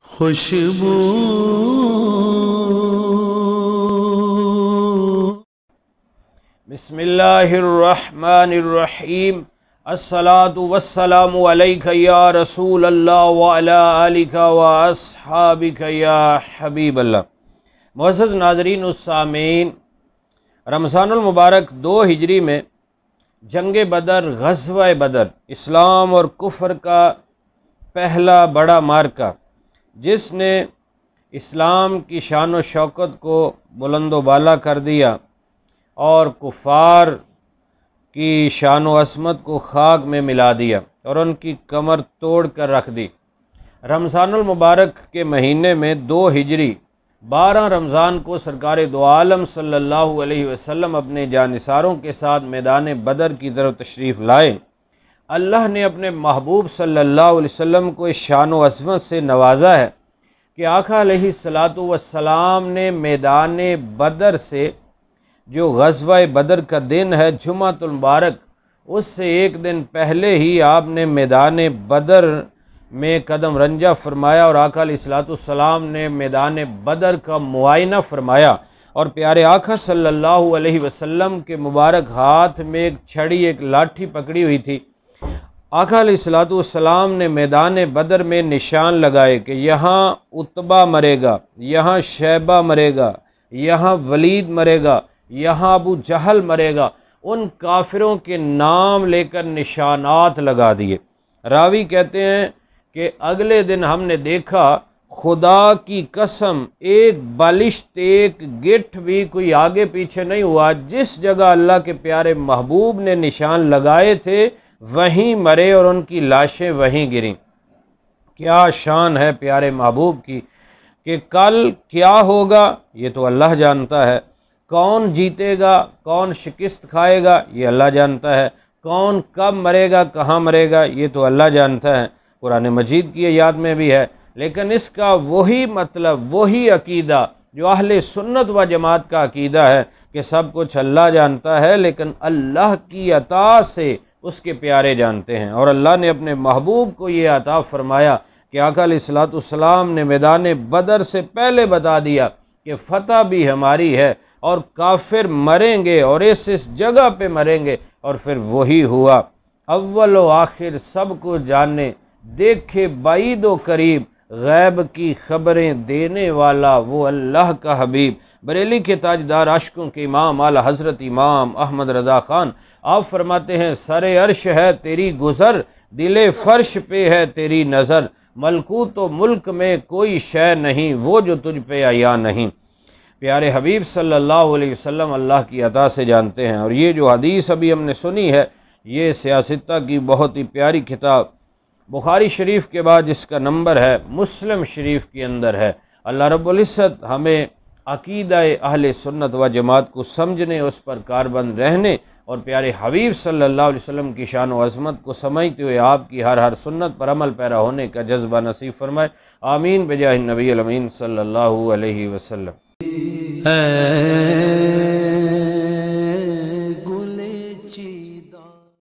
خوشبو بسم اللہ الرحمن الرحیم الصلاۃ والسلام علیک یا رسول اللہ وعلی آلک واصحابک یا حبیب اللہ۔ معزز ناظرین السامعین، رمضان المبارک 2 ہجری میں جنگ بدر، غزوہ بدر، اسلام اور کفر کا پہلا بڑا معرکہ، جس نے اسلام کی شان و شوکت کو بلند و بالا کر دیا اور کفار کی شان و عظمت کو خاک میں ملا دیا اور ان کی کمر توڑ کر رکھ دی۔ رمضان المبارک کے مہینے میں 2 ہجری 12 رمضان کو سرکار دو عالم صلی اللہ علیہ وسلم اپنے جانثاروں کے ساتھ میدان بدر کی طرف تشریف لائے۔ اللہ نے اپنے محبوب صلی اللہ علیہ وسلم کو اس شان و عظمت سے نوازا ہے کہ آقا علیہ الصلاۃ والسلام نے میدان بدر سے، جو غزوہ بدر کا دن ہے جمعۃ المبارک، اس سے 1 دن پہلے ہی آپ نے میدان بدر میں قدم رنجہ فرمایا اور آقا علیہ الصلاۃ والسلام نے میدان بدر کا معائنہ فرمایا، اور پیارے آقا صلی اللہ علیہ وسلم کے مبارک ہاتھ میں ایک چھڑی، ایک لاٹھی پکڑی ہوئی تھی۔ آقا علیہ الصلاۃ والسلام نے میدان بدر میں نشان لگائے کہ یہاں عتبہ مرے گا، یہاں شیبہ مرے گا، یہاں ولید مرے گا، یہاں ابو جہل مرے گا۔ ان کافروں کے نام لے کر نشانات لگا دیے۔ راوی کہتے ہیں کہ اگلے دن ہم نے دیکھا، خدا کی قسم، ایک بالشت، ایک گٹھ بھی کوئی آگے پیچھے نہیں ہوا۔ جس جگہ اللہ کے پیارے محبوب نے نشان لگائے تھے وہیں مرے اور ان کی لاشیں وہیں گریں۔ کیا شان ہے پیارے محبوب کی کہ کل کیا ہوگا یہ تو اللہ جانتا ہے، کون جیتے گا، کون شکست کھائے گا یہ اللہ جانتا ہے، کون کب مرے گا، کہاں مرے گا یہ تو اللہ جانتا ہے۔ قرآن مجید کی یاد میں بھی ہے، لیکن اس کا وہی مطلب، وہی عقیدہ جو اہل سنت و جماعت کا عقیدہ ہے کہ سب کچھ اللہ جانتا ہے، لیکن اللہ کی عطا سے اس کے پیارے جانتے ہیں۔ اور اللہ نے اپنے محبوب کو یہ عطا فرمایا کہ آقا علیہ الصلاۃ والسلام نے میدان بدر سے پہلے بتا دیا کہ فتح بھی ہماری ہے اور کافر مریں گے اور اس جگہ پہ مریں گے، اور پھر وہی ہوا۔ اول و آخر سب کو جانے، دیکھے بعید و قریب، غیب کی خبریں دینے والا وہ اللہ کا حبیب، بریلی کے تاجدار، عاشقوں کے امام، اعلیٰ حضرت امام احمد رضا خان، آپ فرماتے ہیں سر عرش ہے تیری گزر، دل فرش پہ ہے تیری نظر، ملکوت و ملک میں کوئی شے نہیں وہ جو تجھ پہ عیاں نہیں۔ پیارے حبیب صلی اللہ علیہ وسلم اللہ کی عطا سے جانتے ہیں۔ اور یہ جو حدیث ابھی ہم نے سنی ہے، یہ سیاستہ کی بہت ہی پیاری کتاب بخاری شریف کے بعد جس کا نمبر ہے مسلم شریف کے اندر ہے۔ اللہ رب العزت ہمیں عقیدہ اہل سنت و جماعت کو سمجھنے، اس پر کاربند رہنے اور پیارے حبیب صلی اللہ علیہ وسلم کی شان و عظمت کو سمجھتے ہوئے آپ کی ہر سنت پر عمل پیرا ہونے کا جذبہ نصیب فرمائے۔ آمین بجاہ النبی الامین صلی اللہ علیہ وسلم۔